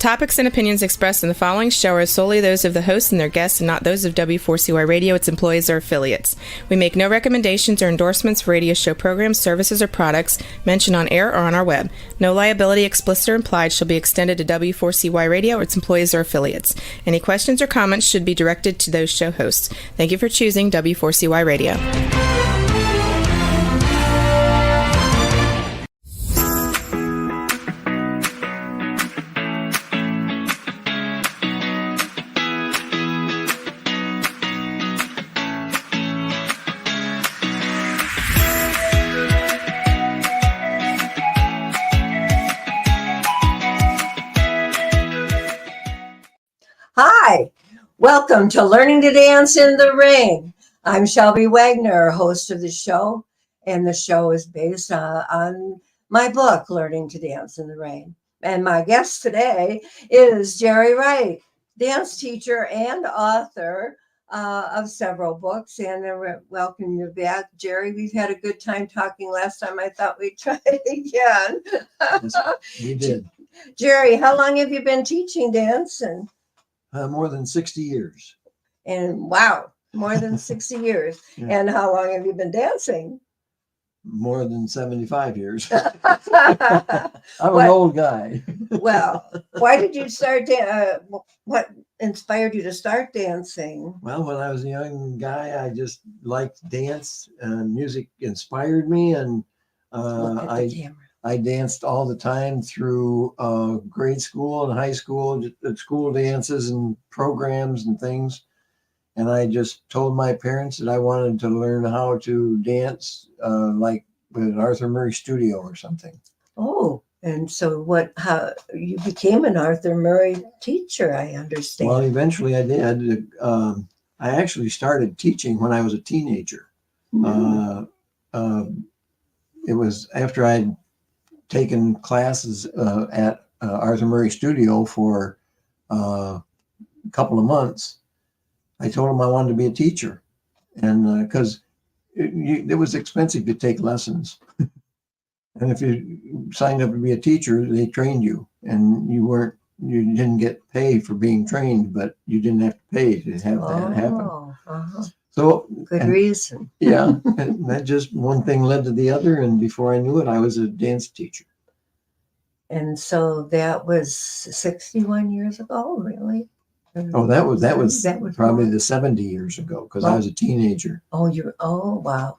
topics and opinions expressed in the following show are solely those of the hosts and their guests and not those of W4CY Radio, its employees, or affiliates. We make no recommendations or endorsements for radio show programs, services, or products mentioned on air or on our web. No liability, explicit or implied, shall be extended to W4CY Radio or its employees or affiliates. Any questions or comments should be directed to those show hosts. Thank you for choosing W4CY Radio. Hi, welcome to Learning to Dance in the Rain. I'm Shelby Wagner, host of the show, and the show is based on my book, Learning to Dance in the Rain. And my guest today is Jerry Wright, dance teacher and author of several books. And I welcome you back, Jerry. We've had a good time talking last time. I thought we'd try it again. Yes, we did. Jerry, how long have you been teaching dance? More than 60 years. And wow, more than 60 years. Yeah. And how long have you been dancing? More than 75 years. I'm an old guy. Well, why did you start? What inspired you to start dancing? Well, when I was a young guy, I just liked dance, and music inspired me, and I danced all the time through grade school and high school, at school dances and programs and things. And I just told my parents that I wanted to learn how to dance like with an Arthur Murray studio or something. Oh, and so how you became an Arthur Murray teacher, I understand. Well, eventually I did. I actually started teaching when I was a teenager. Mm-hmm. It was after I'd taken classes at Arthur Murray Studio for a couple of months. I told him I wanted to be a teacher, and because it was expensive to take lessons, and if you signed up to be a teacher, they trained you, and you didn't get paid for being trained, but you didn't have to pay to have that happen. Uh-huh. So good reason. Yeah, and that just one thing led to the other, and before I knew it, I was a dance teacher. And so that was 61 years ago, really? Oh, that was probably more? the 70 years ago, because I was a teenager. Oh, wow.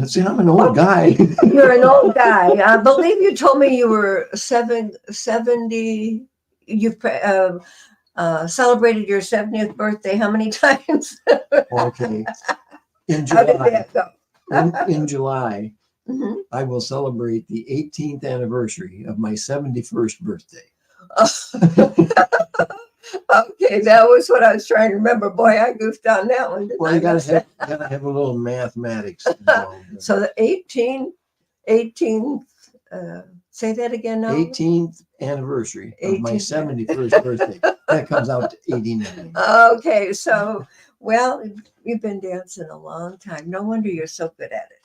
See, I'm an old guy. You're an old guy. I believe you told me you were 70. You've celebrated your 70th birthday how many times? Okay. In How did July, that go? in July, Mm-hmm. I will celebrate the 18th anniversary of my 71st birthday. Okay, that was what I was trying to remember. Boy, I goofed on that one. Well, you gotta have a little mathematics involved. So the 18th, say that again now. 18th anniversary of my 71st birthday. That comes out to 89. Okay, so, well, you've been dancing a long time. No wonder you're so good at it.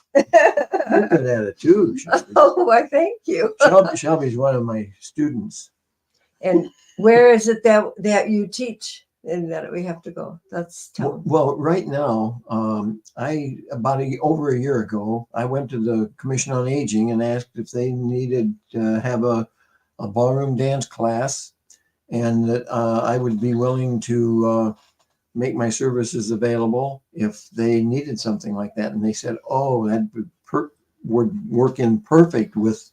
You're good at it too, Shelby. Oh, why, thank you. Shelby's one of my students. And where is it that you teach and that we have to go? Let's tell. Well, right now, over a year ago, I went to the Commission on Aging and asked if they needed to have a ballroom dance class, and that I would be willing to make my services available if they needed something like that. And they said, oh, that would work in perfect with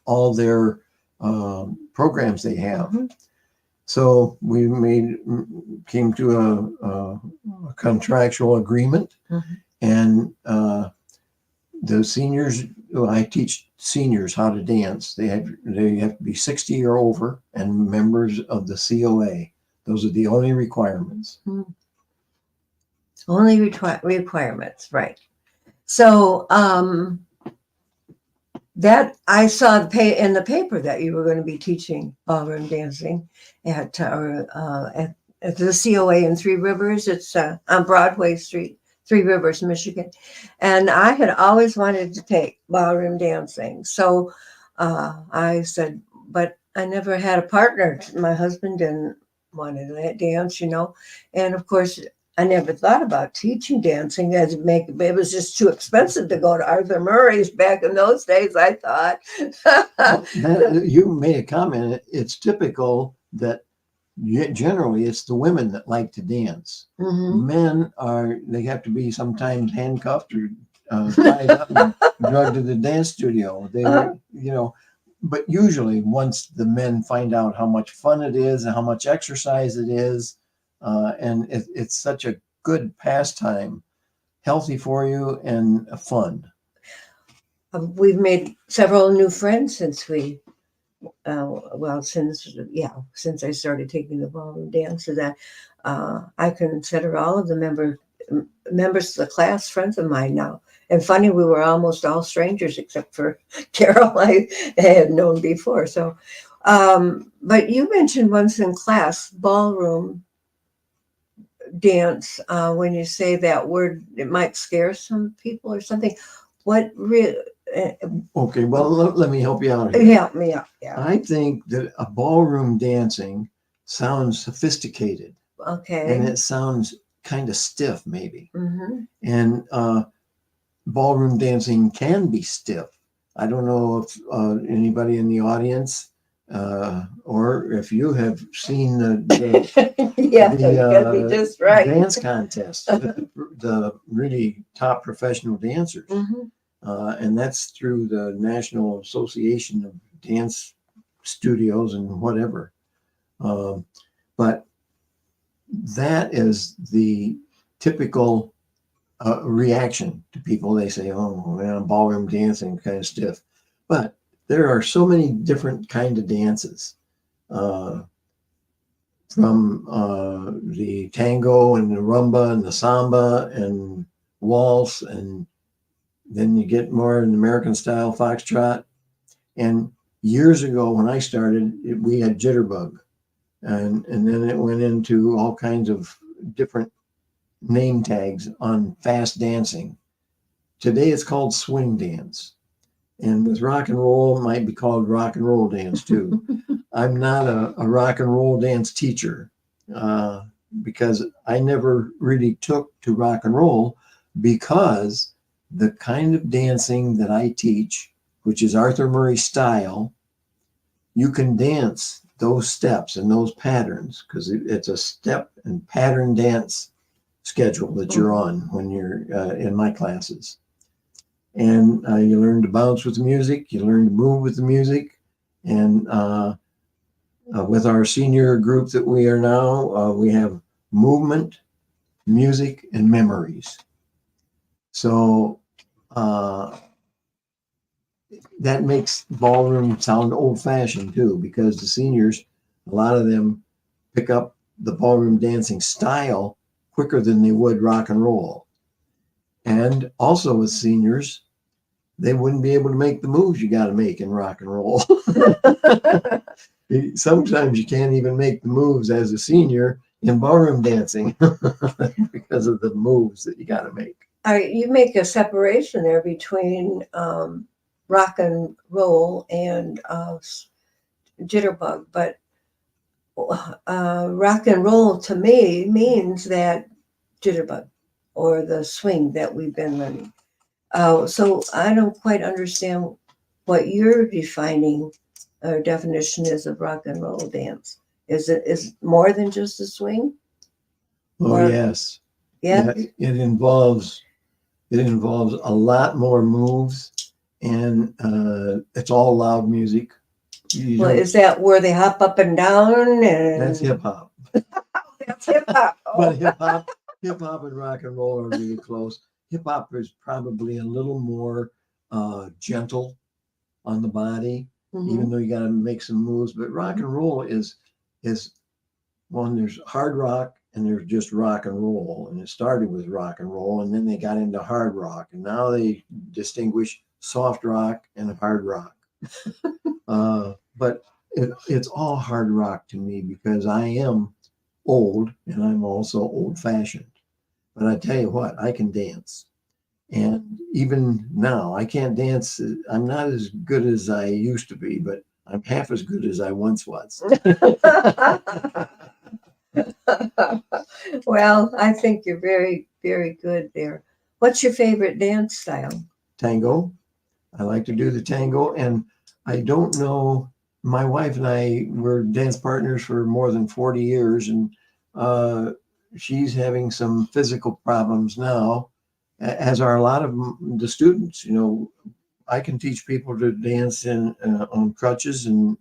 all their programs they have. Mm-hmm. So we came to a contractual agreement, mm-hmm. and the seniors. I teach seniors how to dance. They have to be 60 or over and members of the COA. Those are the only requirements. Mm-hmm. Only requirements, right? So that I saw in the paper that you were going to be teaching ballroom dancing at the COA in Three Rivers. It's on Broadway Street, Three Rivers, Michigan. And I had always wanted to take ballroom dancing. So I said, but I never had a partner. My husband didn't want to dance, and of course, I never thought about teaching dancing. It was just too expensive to go to Arthur Murray's back in those days. I thought. You made a comment. It's typical that generally it's the women that like to dance. Mhm. Men they have to be sometimes handcuffed or tied up and drugged to the dance studio. Uh-huh. But usually once the men find out how much fun it is and how much exercise it is, and it's such a good pastime, healthy for you and fun. We've made several new friends since since I started taking the ballroom dances. I consider all of the members of the class friends of mine now. And funny, we were almost all strangers except for Carol I had known before. So, but you mentioned once in class ballroom dance. When you say that word, it might scare some people or something. What really? Okay, well, let me help you out here. Help me out. Yeah. I think that a ballroom dancing sounds sophisticated Okay. and it sounds kind of stiff, maybe. Mm-hmm. And ballroom dancing can be stiff. I don't know if anybody in the audience or if you have seen Yeah, you gotta be just right. dance contest, the really top professional dancers. Mm-hmm. And that's through the National Association of Dance Studios and whatever. But that is the typical reaction to people. They say, "Oh, man, ballroom dancing kind of stiff," but there are so many different kind of dances, from the tango and the rumba and the samba and waltz, and then you get more in American style foxtrot. And years ago, when I started, we had jitterbug, and then it went into all kinds of different name tags on fast dancing. Today it's called swing dance. And with rock and roll, it might be called rock and roll dance too. I'm not a rock and roll dance teacher because I never really took to rock and roll, because the kind of dancing that I teach, which is Arthur Murray style, you can dance those steps and those patterns because it's a step and pattern dance schedule that you're on when you're in my classes. And you learn to bounce with the music, you learn to move with the music. And with our senior group that we are now, we have movement, music, and memories. So that makes ballroom sound old-fashioned too, because the seniors, a lot of them pick up the ballroom dancing style quicker than they would rock and roll. And also with seniors, they wouldn't be able to make the moves you got to make in rock and roll. Sometimes you can't even make the moves as a senior in ballroom dancing because of the moves that you got to make. You make a separation there between rock and roll and jitterbug, but rock and roll to me means that jitterbug or the swing that we've been learning. So I don't quite understand what your defining or definition is of rock and roll dance. Is more than just a swing? Oh, Or, yes. Yeah. It involves a lot more moves, and it's all loud music. Well, is that where they hop up and down? That's hip hop. That's hip hop. But hip hop and rock and roll are really close. Hip hop is probably a little more gentle on the body, even though you got to make some moves. But rock and roll is one. There's hard rock and there's just rock and roll, and it started with rock and roll, and then they got into hard rock, and now they distinguish soft rock and hard rock. But it's all hard rock to me because I am old and I'm also old-fashioned. But I tell you what, I can dance. And even now, I can't dance. I'm not as good as I used to be, but I'm half as good as I once was. Well, I think you're very, very good there. What's your favorite dance style? Tango. I like to do the tango, and I don't know. My wife and I were dance partners for more than 40 years, and she's having some physical problems now, as are a lot of the students. You know, I can teach people to dance on crutches and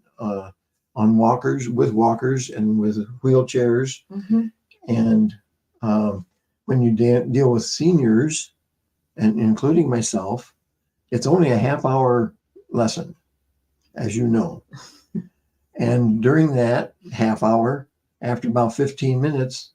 on walkers, with walkers and with wheelchairs. Mm-hmm. And when you deal with seniors, and including myself, it's only a half-hour lesson, as you know. And during that half hour, after about 15 minutes,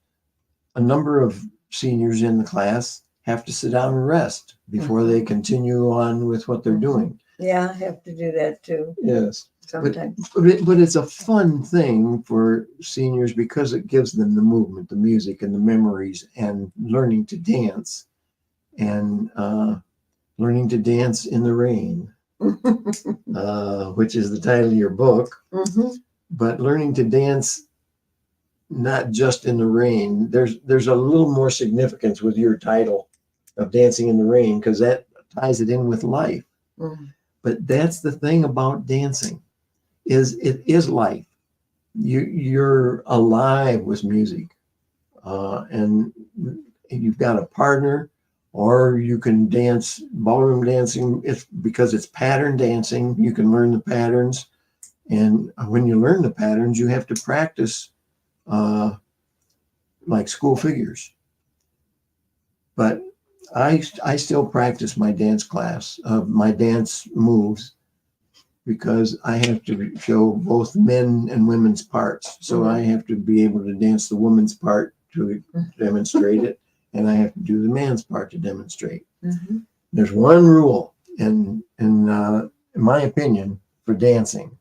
a number of seniors in the class have to sit down and rest before they continue on with what they're doing. Yeah, I have to do that too. Yes. Sometimes. But it's a fun thing for seniors because it gives them the movement, the music, and the memories, and learning to dance, and learning to dance in the rain, which is the title of your book. Mm-hmm. But learning to dance not just in the rain, there's a little more significance with your title of Dancing in the Rain, because that ties it in with life. Mm-hmm. But that's the thing about dancing, is it is life. You're alive with music, and you've got a partner, or you can dance ballroom dancing. It's because it's pattern dancing. You can learn the patterns, and when you learn the patterns, you have to practice like school figures. But I still practice my dance class, my dance moves, because I have to show both men and women's parts. So I have to be able to dance the woman's part to demonstrate it, and I have to do the man's part to demonstrate. Mm-hmm. There's one rule, in my opinion, for dancing.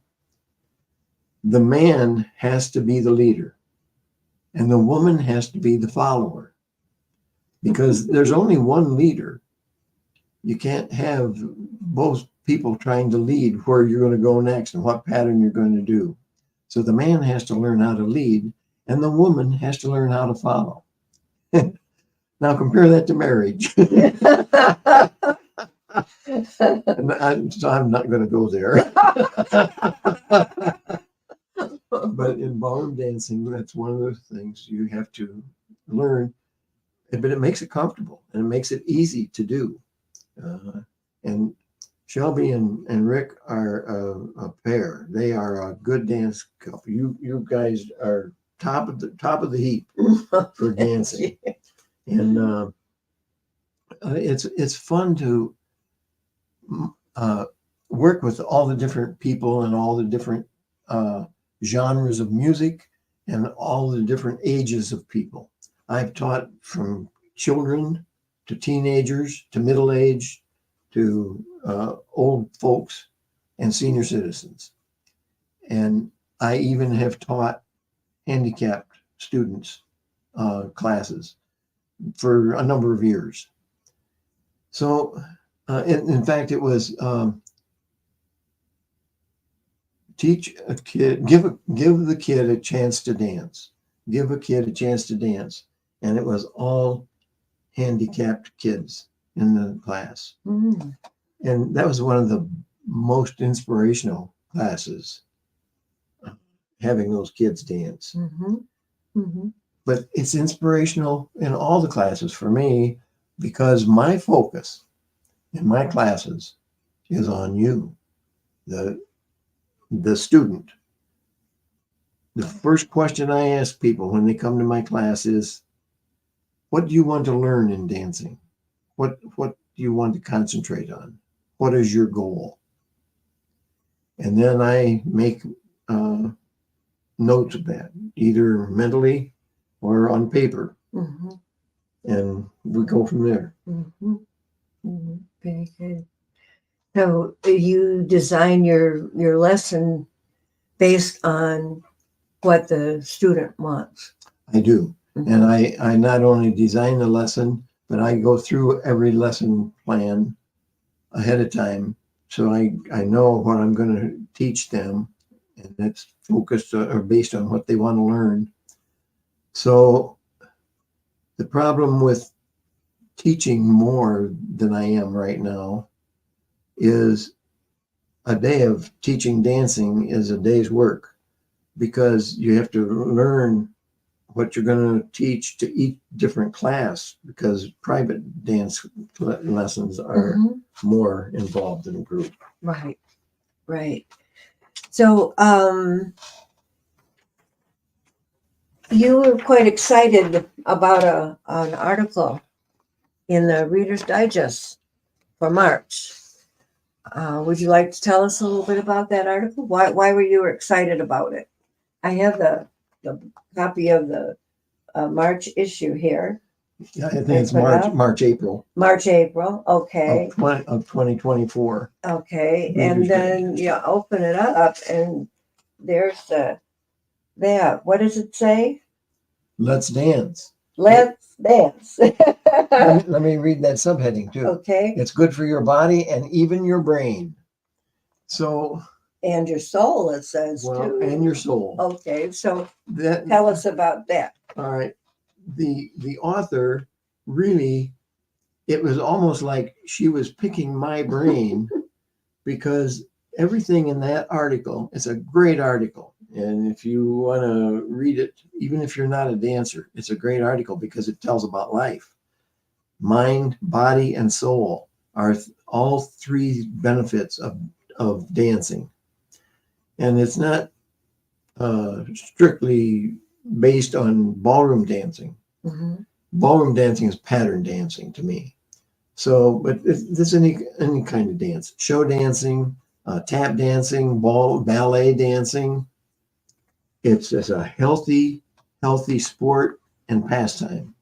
The man has to be the leader, and the woman has to be the follower, because there's only one leader. You can't have both people trying to lead where you're going to go next and what pattern you're going to do. So the man has to learn how to lead, and the woman has to learn how to follow. Now compare that to marriage. So I'm not going to go there. But in ballroom dancing, that's one of those things you have to learn. But it makes it comfortable, and it makes it easy to do. And Shelby and Rick are a pair. They are a good dance couple. You guys are top of the heap for dancing, and it's fun to work with all the different people and all the different genres of music and all the different ages of people. I've taught from children to teenagers to middle age to old folks and senior citizens. And I even have taught handicapped students classes for a number of years. So in fact, it was teach a kid, give the kid a chance to dance. Give a kid a chance to dance. And it was all handicapped kids in the class. Mm-hmm. And that was one of the most inspirational classes, having those kids dance. Mm-hmm. Mm-hmm. But it's inspirational in all the classes for me, because my focus in my classes is on you, the student. The first question I ask people when they come to my class is, what do you want to learn in dancing? What do you want to concentrate on? What is your goal? And then I make notes of that, either mentally or on paper. Mm-hmm. And we go from there. Mm-hmm. Mm-hmm. Very good. So you design your lesson based on what the student wants. I do. Mm-hmm. And I not only design the lesson, but I go through every lesson plan ahead of time. So I know what I'm going to teach them. and it's focused or based on what they want to learn. So the problem with teaching more than I am right now is a day of teaching dancing is a day's work, because you have to learn what you're going to teach to each different class, because private dance lessons are more involved in a group. Right, right. So you were quite excited about an article in the Reader's Digest for March. Would you like to tell us a little bit about that article? Why were you excited about it? I have the copy of the March issue here. Yeah, I think it's March, April. March, April. Okay. Of 2024. Okay. Reader's And then you open it up, and there's what does it say? Let's dance. Let's dance. Let me read that subheading too. Okay. It's good for your body and even your brain. So. And your soul, it says too. And your soul. Okay. So tell us about that. All right. The author really, it was almost like she was picking my brain, because everything in that article, it's a great article. And if you want to read it, even if you're not a dancer, it's a great article because it tells about life. Mind, body, and soul are all three benefits of dancing. And it's not strictly based on ballroom dancing. Mm-hmm. Ballroom dancing is pattern dancing to me. So, but there's any kind of dance, show dancing, tap dancing, ballet dancing. It's a healthy sport and pastime.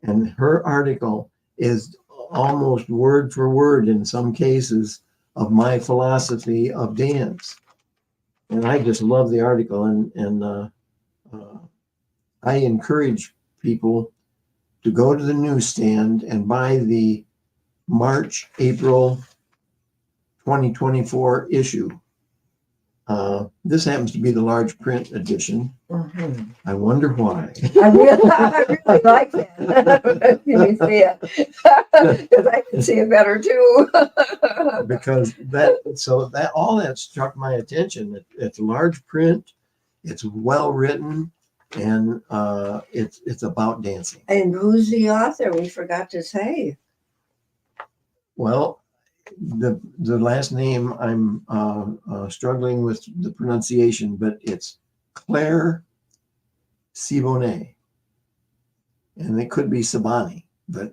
And her article is almost word for word in some cases of my philosophy of dance. And I just love the article, and I encourage people to go to the newsstand and buy the March, April 2024 issue. This happens to be the large print edition. Mm-hmm. I wonder why. I really like that. Can you see it? Because I can see it better too. Because all that struck my attention. It's large print, it's well written, and it's about dancing. And who's the author? We forgot to say. Well, the last name I'm struggling with the pronunciation, but it's Claire Siboney, and it could be Siboney, but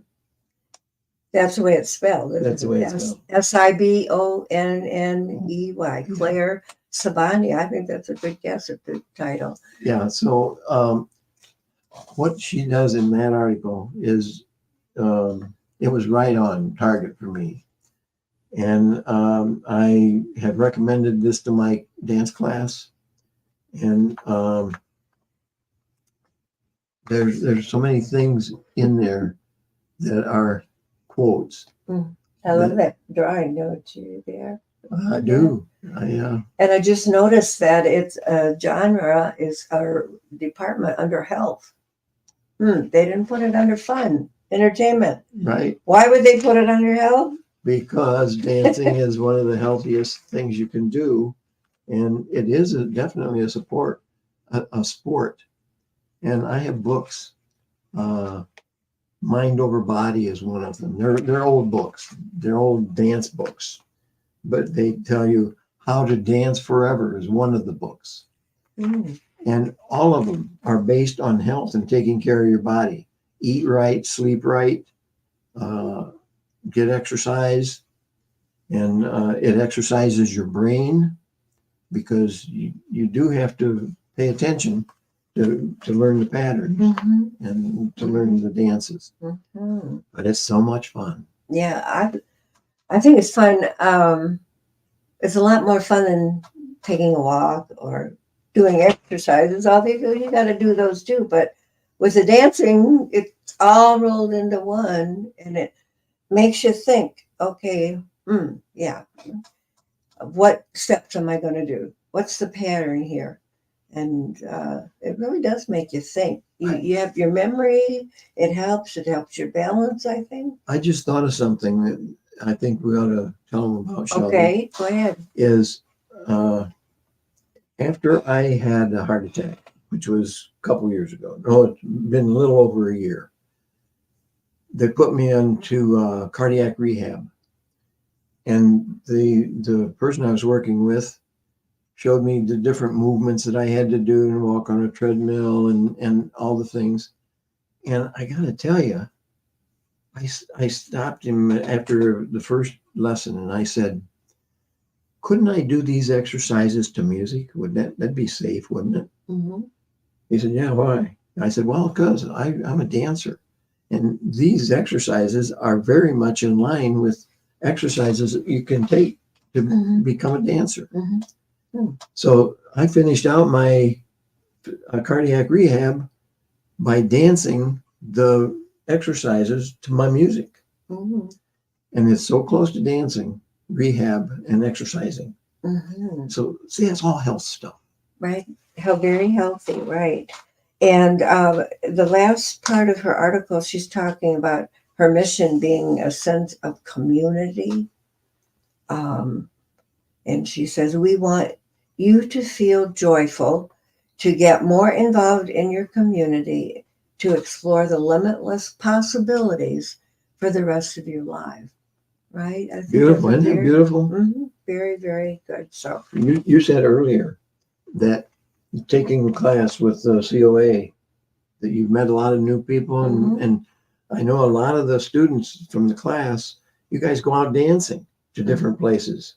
that's the way it's spelled. That's the way it's spelled. Sibonney. Claire Siboney. I think that's a good guess at the title. Yeah. So what she does in that article is it was right on target for me. And I had recommended this to my dance class, and there's so many things in there that are quotes. I love that drawing, don't you, there? I do. And I just noticed that its genre is our department under health. They didn't put it under fun, entertainment. Right. Why would they put it under health? Because dancing is one of the healthiest things you can do, and it is definitely a sport. And I have books. Mind Over Body is one of them. They're old books. They're old dance books, but they tell you how to dance forever is one of the books. And all of them are based on health and taking care of your body. Eat right, sleep right, get exercise, and it exercises your brain, because you do have to pay attention to learn the patterns and to learn the dances. But it's so much fun. Yeah, I think it's fun. It's a lot more fun than taking a walk or doing exercises. All they do, you got to do those too. But with the dancing, it's all rolled into one, and it makes you think, okay, what steps am I going to do? what's the pattern here? And it really does make you think. You have your memory. It helps your balance, I think. I just thought of something that I think we ought to tell them about, Shelby. Okay, go ahead. Is after I had a heart attack, which was a couple years ago. No, it's been a little over a year. They put me into cardiac rehab. And the person I was working with showed me the different movements that I had to do and walk on a treadmill and all the things. And I got to tell you, I stopped him after the first lesson and I said, couldn't I do these exercises to music? That'd be safe, wouldn't it? Mm-hmm. He said, yeah, why? I said, well, because I'm a dancer. And these exercises are very much in line with exercises that you can take to become a dancer. Mm-hmm. So I finished out my cardiac rehab by dancing the exercises to my music. Mm-hmm. And it's so close to dancing, rehab, and exercising. Mm-hmm. So see, that's all health stuff. Right. How very healthy, right. And the last part of her article, she's talking about her mission being a sense of community. And she says, we want you to feel joyful, to get more involved in your community, to explore the limitless possibilities for the rest of your life. Right? I think beautiful, isn't it beautiful? Mm-hmm, very, very good. So you said earlier that taking a class with COA, that you've met a lot of new people, and I know a lot of the students from the class, you guys go out dancing to different places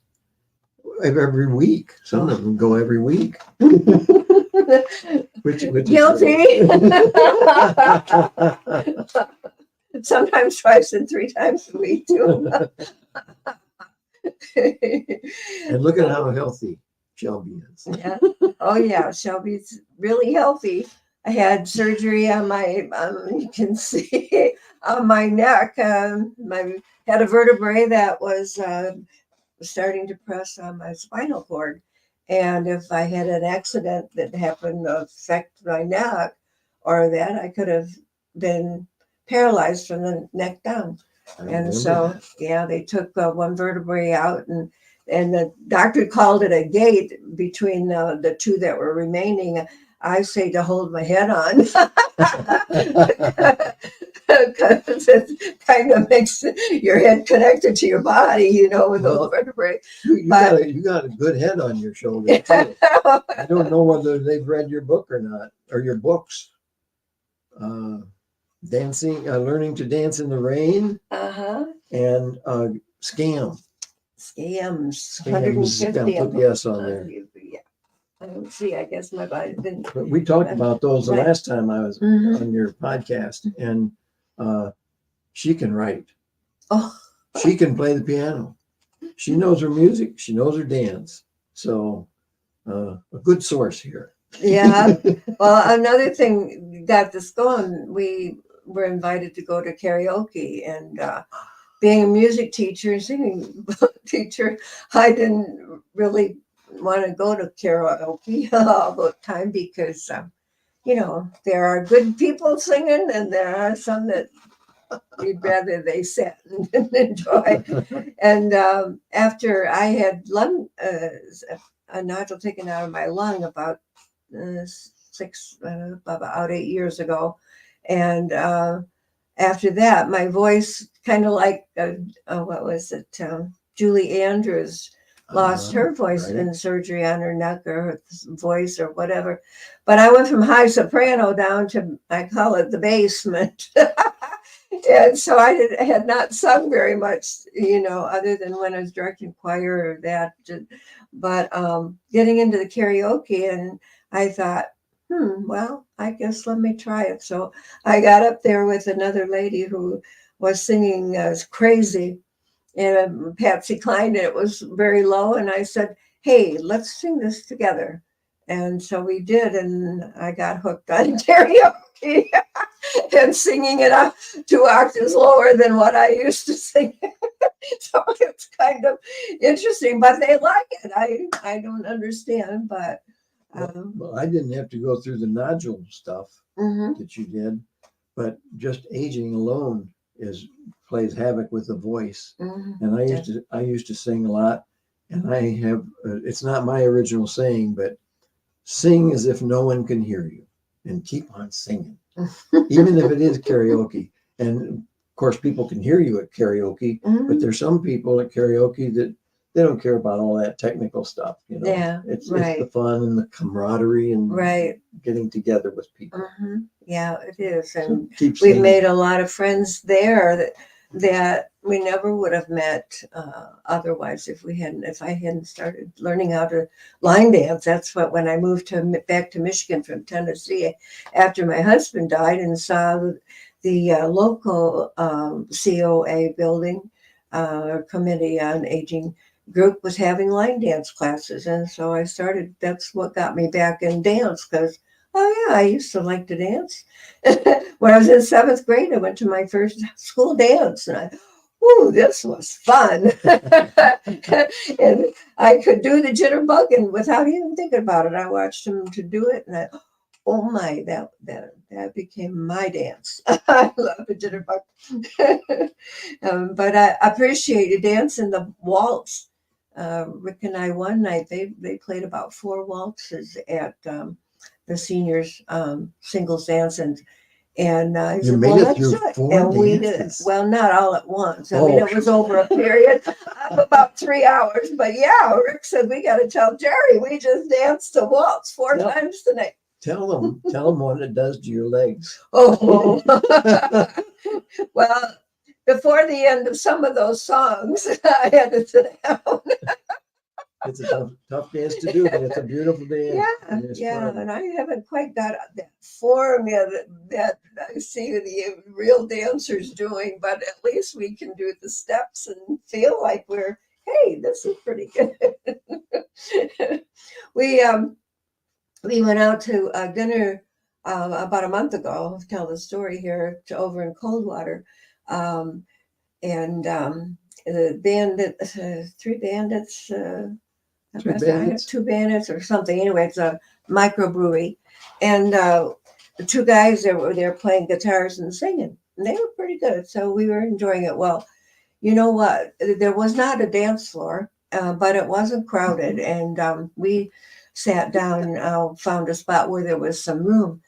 every week. Some of them go every week. which Guilty. Sometimes twice and 3 times a week too. And look at how healthy Shelby is. Yeah. Oh yeah, Shelby's really healthy. I had surgery on my, you can see on my neck. Had a vertebrae that was starting to press on my spinal cord. And if I had an accident that happened to affect my neck or that, I could have been paralyzed from the neck down. And so, yeah, they took one vertebrae out and the doctor called it a gate between the 2 that were remaining. I say to hold my head on because it kind of makes your head connected to your body, with the vertebrae. You got a good head on your shoulder too. I don't know whether they've read your book or not, or your books. Dancing, learning to dance in the rain, and scams. 150. I'll put yes on there. Yeah. I don't see. I guess my body didn't. But we talked about those the last time I was on your podcast, and she can write. Oh, she can play the piano. She knows her music. She knows her dance. So a good source here. Yeah. Well, another thing got this going. We were invited to go to karaoke, and being a music teacher and singing teacher, I didn't really want to go to karaoke all the time because, there are good people singing and there are some that we'd rather they sat and enjoy. And after I had a nodule taken out of my lung about 8 years ago, and after that, my voice kind of like what was it? Julie Andrews lost her voice in surgery on her neck or her voice or whatever. But I went from high soprano down to, I call it the basement. And so I had not sung very much, other than when I was directing choir or that. But getting into the karaoke, and I thought, well, I guess let me try it. So I got up there with another lady who was singing as crazy, and Patsy Cline, and it was very low. And I said, hey, let's sing this together. And so we did, and I got hooked on karaoke and singing it up 2 octaves lower than what I used to sing. So it's kind of interesting, but they like it. I don't understand, but Well, I didn't have to go through the nodule stuff mhm, that you did, but just aging alone plays havoc with the voice. mhm. And I used to sing a lot, and I have it's not my original saying, but sing as if no one can hear you, and keep on singing, even if it is karaoke. And of course, people can hear you at karaoke, but Mhm. there's some people at karaoke that they don't care about all that technical stuff. Yeah, It's the right, fun and the camaraderie and right. getting together with people. Yeah, it is, So and keep we singing. made a lot of friends there that we never would have met otherwise if I hadn't started learning how to line dance. That's what when I moved back to Michigan from Tennessee after my husband died and saw the local COA building Committee on Aging group was having line dance classes, and so I started. That's what got me back in dance because. Oh yeah, I used to like to dance. When I was in seventh grade, I went to my first school dance, and ooh, this was fun. And I could do the jitterbug, and without even thinking about it, I watched him to do it, and oh my, that became my dance. I love the jitterbug. But I appreciated dancing the waltz. Rick and I one night they played about 4 waltzes at the seniors singles dance, and he You said, made "Well, it let's through do it." 4 And we did it. dances. Well, not all at once. I mean, Oh, it was over a period of about 3 hours. But yeah, Rick said we got to tell Jerry we just danced the waltz four Yep. times tonight. tell them what it does to your legs. Oh, well, before the end of some of those songs, I had to sit down. It's a tough dance to do, but it's a beautiful dance. Yeah, And it's yeah, fun. and I haven't quite got that form yet that I see the real dancers doing, but at least we can do the steps and feel like hey, this is pretty good. we we went out to dinner about a month ago. I'll tell the story here to over in Coldwater, um, and the bandit, three bandits. Two I have bandits. 2 bandits or something. Anyway, it's a microbrewery, and the two guys that were there playing guitars and singing, and they were pretty good. So we were enjoying it. Well, you know what? There was not a dance floor, but it wasn't crowded, and we sat down, found a spot where there was some room.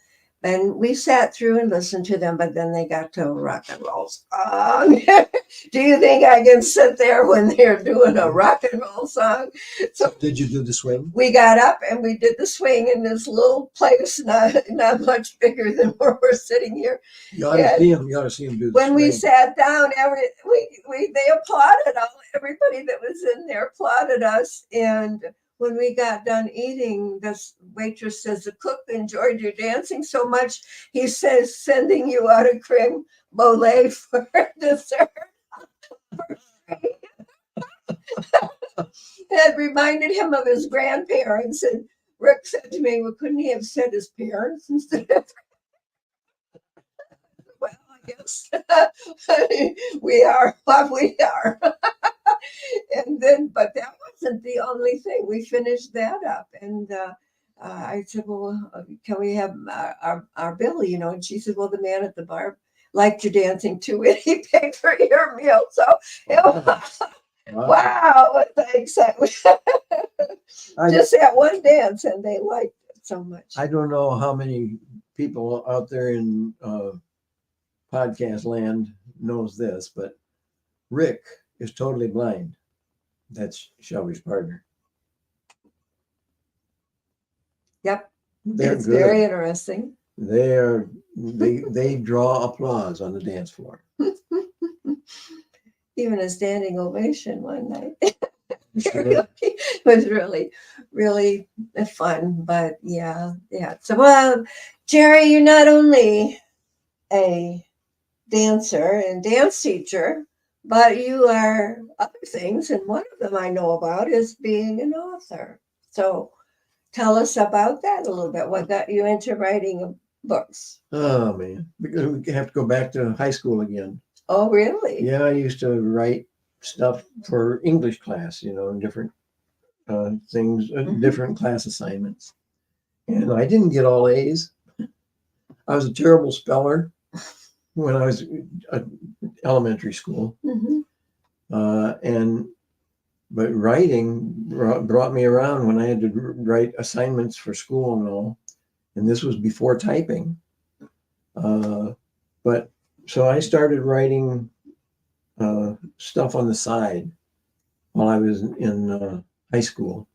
And we sat through and listened to them, but then they got to a rock and roll song. Do you think I can sit there when they're doing a rock and roll song? So Did you do the swing? we got up and we did the swing in this little place, not much bigger than where we're sitting here. You ought to see him. You ought to see him do the When swing. we sat down, they applauded. Everybody that was in there applauded us. And when we got done eating, this waitress says the cook enjoyed your dancing so much. He says sending you out a creme brulee for dessert. It reminded him of his grandparents. And Rick said to me, "Well, couldn't he have said his parents instead of?" Well, I guess we are what we are. And then, but that wasn't the only thing. We finished that up, and I said, "Well, can we have our bill?" And she said, "Well, the man at the bar liked your dancing too, and he paid for your meal." So, wow, thanks. Just that one dance, and they liked it so much. I don't know how many people out there in podcast land knows this, but Rick is totally blind. That's Shelby's partner. Yep. They're It's good. very interesting. They draw applause on the dance floor. Even a standing ovation one night. Sure. It was really, really fun. But yeah. So, well, Jerry, you're not only a dancer and dance teacher, but you are other things. And one of them I know about is being an author. So tell us about that a little bit. What got you into writing books? Oh man, because we have to go back to high school again. Oh, really? Yeah, I used to write stuff for English class, and different things, different class assignments. And I didn't get all A's. I was a terrible speller when I was at elementary school. But writing brought me around when I had to write assignments for school and all. And this was before typing. But so I started writing stuff on the side while I was in high school.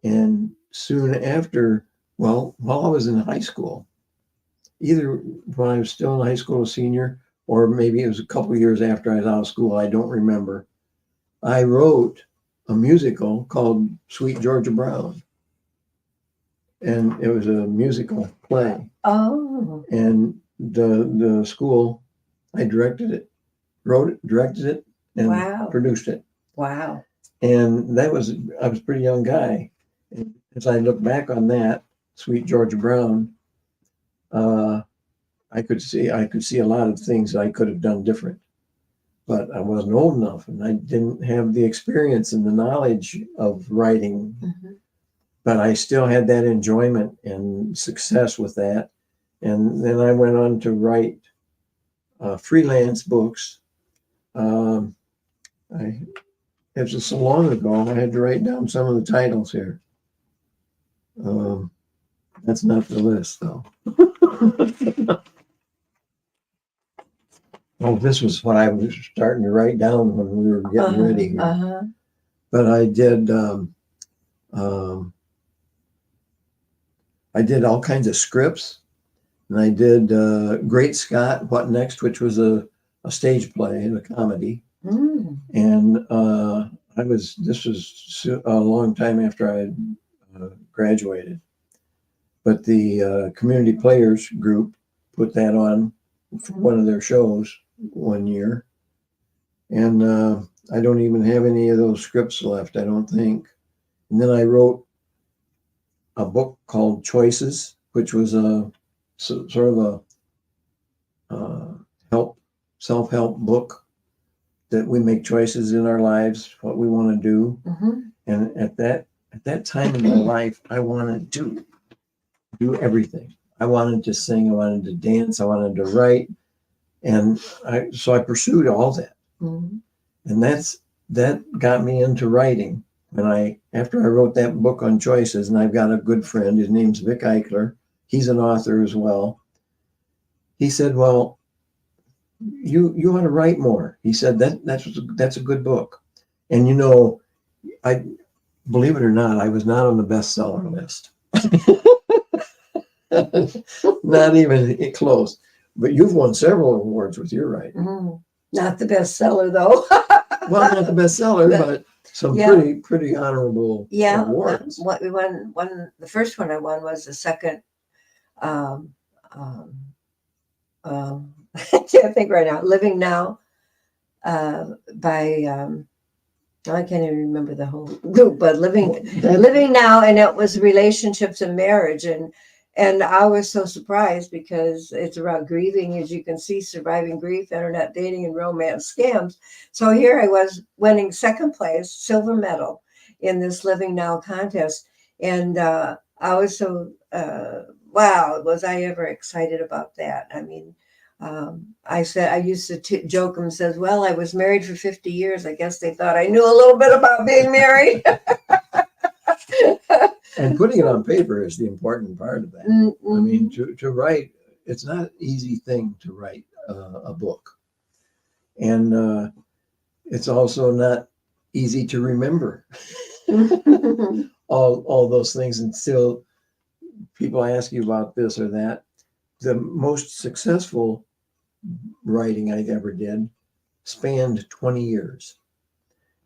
And soon after, while I was in high school, either when I was still in high school, a senior, or maybe it was a couple of years after I was out of school, I don't remember. I wrote a musical called Sweet Georgia Brown. And it was a musical play. Oh. And the school, I directed it, wrote it, directed it, and produced it. Wow. And I was a pretty young guy. And as I look back on that, Sweet Georgia Brown, I could see a lot of things I could have done different. But I wasn't old enough, and I didn't have the experience and the knowledge of writing. But I still had that enjoyment and success with that. And then I went on to write freelance books. It was just so long ago, I had to write down some of the titles here. That's not the list, though. Oh, this was what I was starting to write down when we were getting ready here. But I did all kinds of scripts, and I did Great Scott, What Next, which was a stage play and a comedy. And this was a long time after I had graduated. But the Community Players group put that on for one of their shows one year. And I don't even have any of those scripts left, I don't think. And then I wrote a book called Choices, which was sort of a self-help book that we make choices in our lives, what we want to do. And at that time in my life, I wanted to do everything. I wanted to sing, I wanted to dance, I wanted to write. And so I pursued all that. And that got me into writing. And after I wrote that book on choices, and I've got a good friend, his name's Vic Eichler. He's an author as well. He said, well, you want to write more. He said, that's a good book. And I believe it or not, I was not on the bestseller list. Not even close. But you've won several awards with your writing. Not the bestseller, though. Well, not the bestseller, but some pretty honorable awards. What we won, the first one I won was the second. I can't think right now. Living Now, by I can't even remember the whole group, but Living Now, and it was relationships and marriage, and I was so surprised because it's about grieving, as you can see, surviving grief, internet dating, and romance scams. So here I was winning second place, silver medal in this Living Now contest. And I was so, wow, was I ever excited about that. I mean, I used to joke and says, well, I was married for 50 years. I guess they thought I knew a little bit about being married. And putting it on paper is the important part of that. I mean, to write, it's not an easy thing to write a book. And it's also not easy to remember all those things until people ask you about this or that. The most successful writing I ever did spanned 20 years.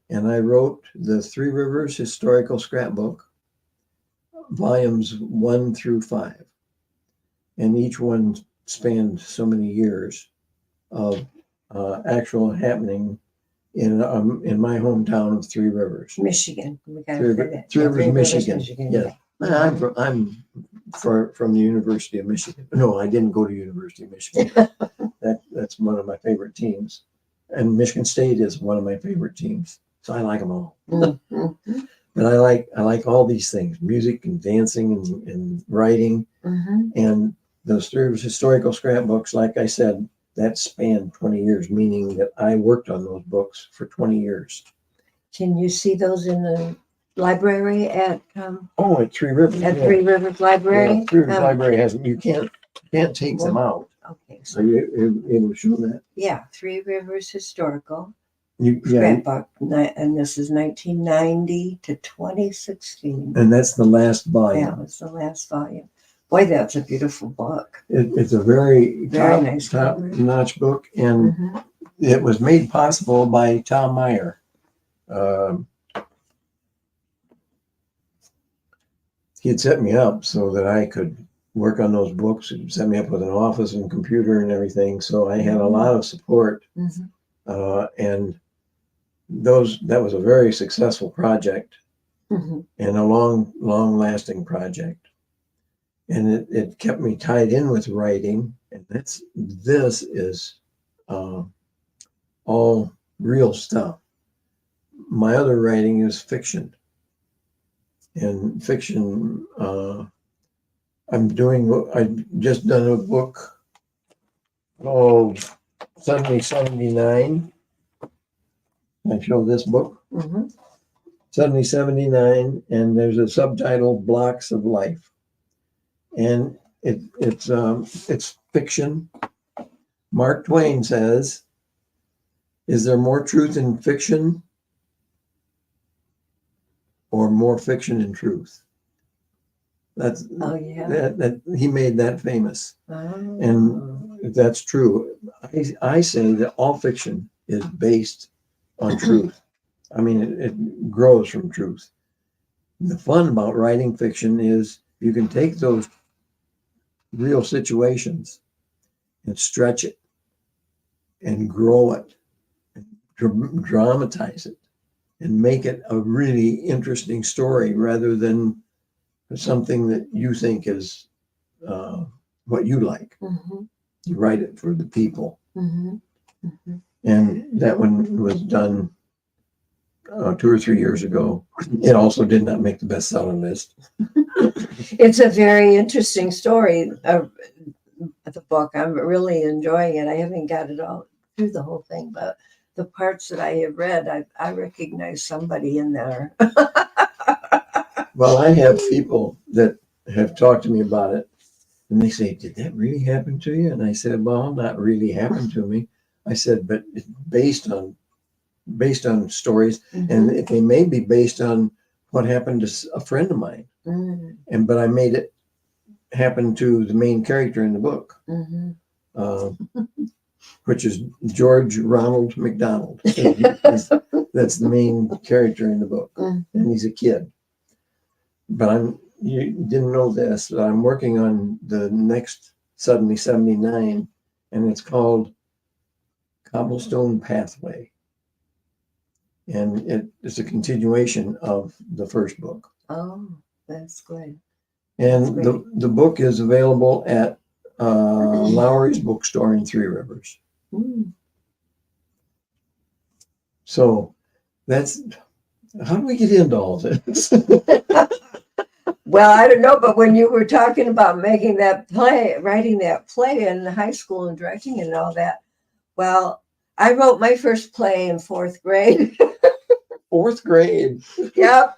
And I wrote the Three Rivers Historical Scrapbook, volumes 1 through 5. And each one spanned so many years of actual happening in my hometown of Three Rivers, Michigan. Three Rivers, Michigan. Yeah, I'm from the University of Michigan. No, I didn't go to University of Michigan. That's one of my favorite teams. and Michigan State is one of my favorite teams. So I like them all. Mm-hmm. But I like all these things, music and dancing and writing. Mm-hmm. And those historical scrapbooks, like I said, that spanned 20 years, meaning that I worked on those books for 20 years. Can you see those in the library at At Three Rivers. Three Rivers Library? Yeah, Three Rivers Library has them. You can't take them out. Okay, So you able to show that? yeah, Three Rivers Historical Yeah, Scrapbook, and this is 1990 to 2016. and that's the last volume. That was the last volume. Boy, that's a beautiful book. It's a very Nice top cover. notch book, and Mhm. it was made possible by Tom Meyer. He had set me up so that I could work on those books. He set me up with an office and computer and everything, so I had a lot of support. Mhm. And that was a very successful project Mhm. and a long lasting project. And it kept me tied in with writing. And this is all real stuff. My other writing is fiction. And fiction, I've just done a book called Suddenly 79. I show this book, Mhm. Suddenly 79, and there's a subtitle, Blocks of Life. And it's fiction. Mark Twain says, "Is there more truth in fiction or more fiction in truth?" That he made that famous. Oh. And that's true. I say that all fiction is based on truth. I mean, it grows from truth. The fun about writing fiction is you can take those real situations and stretch it and grow it, and dramatize it, and make it a really interesting story rather than something that you think is what you like. Mm-hmm. You write it for the people. Mm-hmm. Mm-hmm. And that one was done 2 or 3 years ago. It also did not make the bestseller list. It's a very interesting story of the book. I'm really enjoying it. I haven't got it all through the whole thing, but the parts that I have read, I recognize somebody in there. Well, I have people that have talked to me about it, and they say, "Did that really happen to you?" And I said, "Well, not really happened to me." I said, "But it's based on stories, Mm-hmm. and they may be based on what happened to a friend of mine." Mm-hmm. But I made it happen to the main character in the book, Mm-hmm. which is George Ronald McDonald. That's the main character in the book, Mm-hmm. and he's a kid. But you didn't know this, but I'm working on the next Suddenly 79, and it's called Cobblestone Pathway. And it's a continuation of the first book. Oh, that's good. And the book is available at Lowry's bookstore in Three Rivers. Mm. So how do we get into all this? Well, I don't know, but when you were talking about making that play, writing that play in high school and directing and all that, well, I wrote my first play in 4th grade. 4th grade. Yep.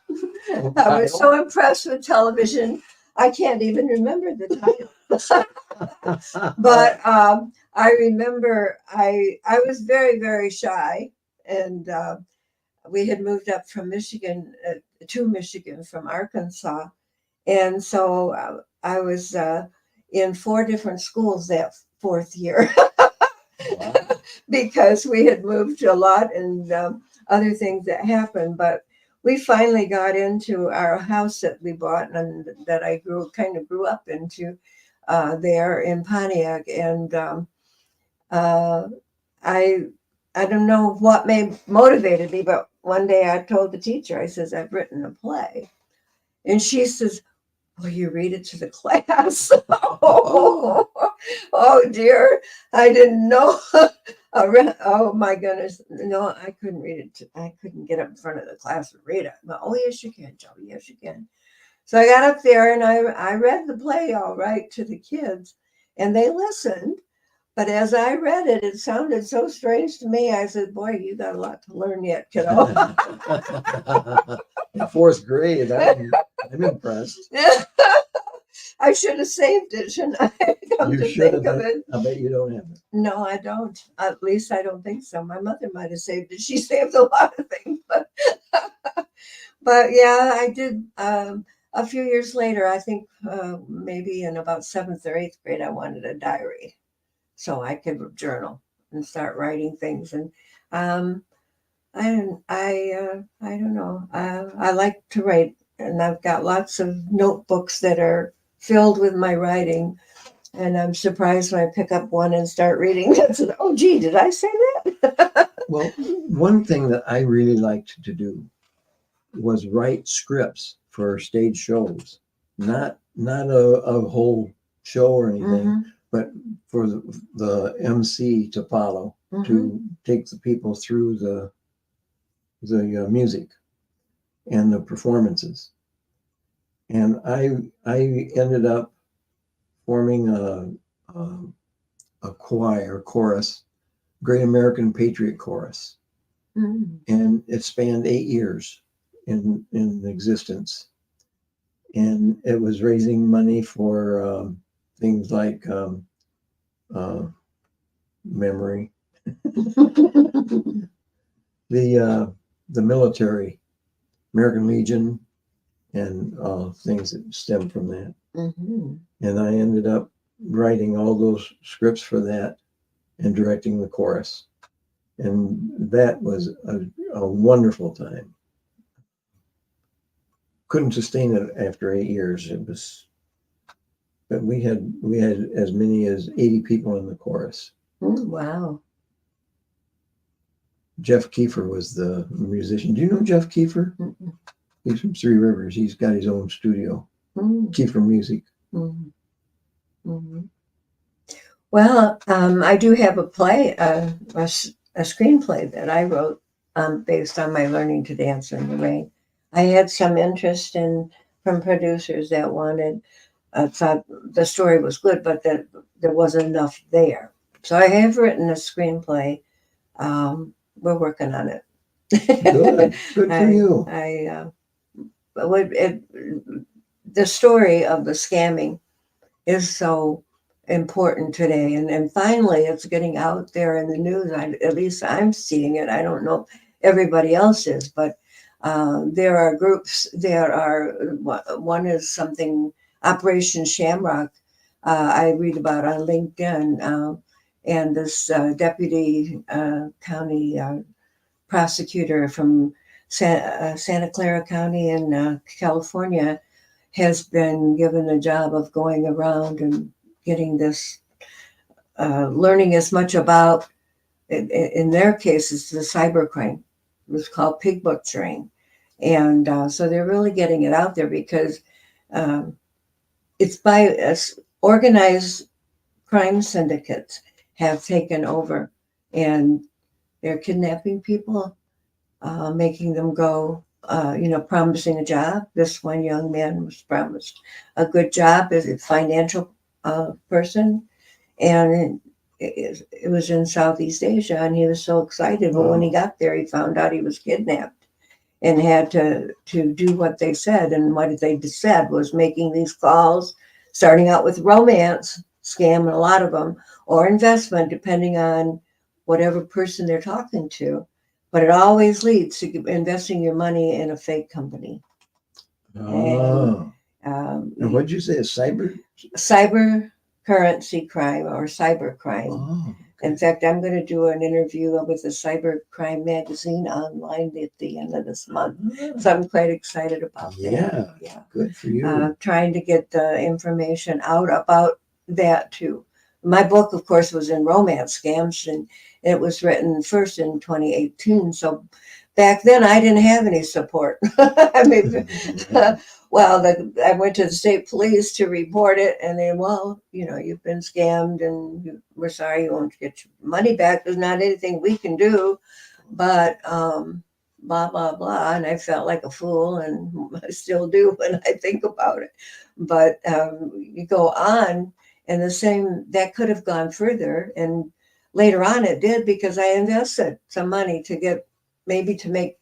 I was so impressed with television. I can't even remember the title. But I remember I was very, very shy. And we had moved up from Michigan to Michigan from Arkansas. And so I was in 4 different schools that 4th year. Wow. Because we had moved a lot and other things that happened. But we finally got into our house that we bought and that I grew up into there in Pontiac. And I don't know what motivated me, but one day I told the teacher, I says, "I've written a play." And she says, "Will you read it to the class?" Oh dear. I didn't know. Oh my goodness. No, I couldn't read it. I couldn't get up in front of the class and read it. But, oh, yes, you can, Joey. Yes, you can. So I got up there and I read the play all right to the kids, and they listened. But as I read it, it sounded so strange to me. I said, boy, you got a lot to learn yet, kiddo. In fourth grade, I'm impressed. I should have saved it, shouldn't I? Come You to should think have. of it. I bet you don't have it. No, I don't. At least I don't think so. My mother might have saved it. She saved a lot of things, but yeah, I did. A few years later, I think maybe in about seventh or eighth grade, I wanted a diary so I could journal and start writing things. And um, I don't know. I like to write, and I've got lots of notebooks that are filled with my writing. And I'm surprised when I pick up one and start reading. I said, "Oh, gee, did I say that?" Well, one thing that I really liked to do was write scripts for stage shows, not a whole show or anything, but for the MC to follow, to take the people through the music and the performances. And I ended up forming a chorus, Great American Patriot Chorus, and it spanned 8 years in existence, and it was raising money for things like memory, the military, American Legion, and things that stem from that. And I ended up writing all those scripts for that and directing the chorus, and that was a wonderful time. Couldn't sustain it after 8 years. It was, but we had as many as 80 people in the chorus. Wow. Jeff Kiefer was the musician. Do you know Jeff Kiefer? He's from Three Rivers. He's got his own studio, Kiefer Music. Well, I do have a play, a screenplay that I wrote based on my learning to dance in the rain. I had some interest from producers that wanted, thought the story was good, but that there wasn't enough there. So I have written a screenplay. We're working on it. Good for you. The story of the scamming is so important today, and finally it's getting out there in the news. At least I'm seeing it. I don't know if everybody else is, but there are groups. One is something, Operation Shamrock. I read about on LinkedIn, and this deputy county prosecutor from Santa Clara County in California has been given the job of going around and getting this, learning as much about, in their case, it's the cybercrime. It was called pig butchering. And so they're really getting it out there because it's by organized crime syndicates have taken over, and they're kidnapping people, making them go, promising a job. This one young man was promised a good job as a financial person, and it was in Southeast Asia, and he was so excited. But when he got there, he found out he was kidnapped and had to do what they said. And what they said was making these calls, starting out with romance, scamming a lot of them, or investment, depending on whatever person they're talking to. But it always leads to investing your money in a fake company. And what did you say? Cyber currency crime or cyber crime. Okay. In fact, I'm going to do an interview with the Cyber Crime magazine online at the end of this month. So I'm quite excited about that. Yeah, good for you. Trying to get the information out about that too. My book, of course, was in romance scams, and it was written first in 2018. So back then I didn't have any support. I mean, well, I went to the state police to report it, and then, well, you've been scammed, and we're sorry, you won't get your money back. There's not anything we can do, but blah blah blah. And I felt like a fool, and I still do when I think about it. But you go on, and the same that could have gone further, and later on it did, because I invested some money to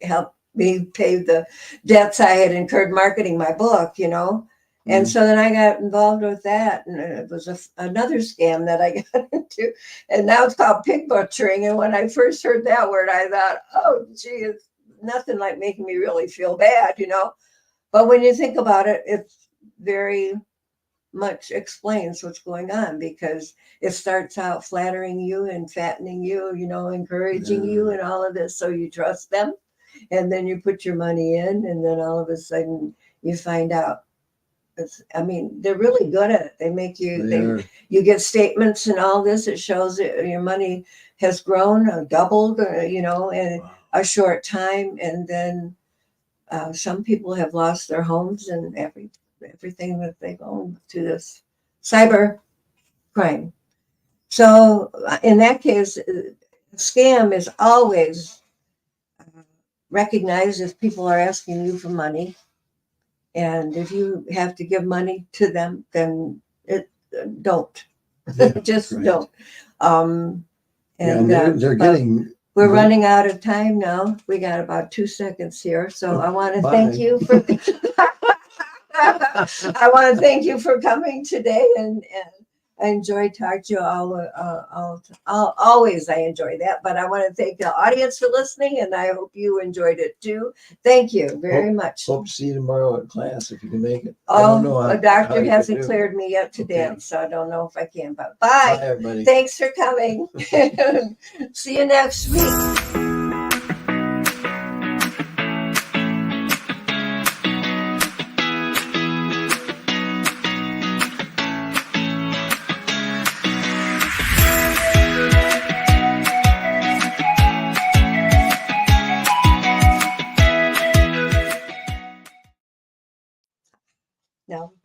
help me pay the debts I had incurred marketing my book, And so then I got involved with that, and it was another scam that I got into, and now it's called pig butchering. And when I first heard that word, I thought, oh, gee, it's nothing like making me really feel bad, But when you think about it, it's very much explains what's going on, because it starts out flattering you and fattening you, encouraging you and all of this. So you trust them, and then you put your money in, and then all of a sudden you find out. They're really good at it. They make you, you get statements and all this. It shows that your money has grown, doubled, in a short time. And then some people have lost their homes and everything that they've owned to this cyber crime. So in that case, scam is always recognized if people are asking you for money. And if you have to give money to them, then don't. Just right. don't. They're getting. We're running out of time now. We got about 2 seconds here, so I want to thank you for. I want to thank you for coming today, and I enjoy talking to you always. I enjoy that, but I want to thank the audience for listening, and I hope you enjoyed it too. Thank you very much. Hope to see you tomorrow at class if you can make it. A doctor hasn't cleared me yet to dance, so I don't know if I can. But bye everybody. Thanks for coming. See you next week. No.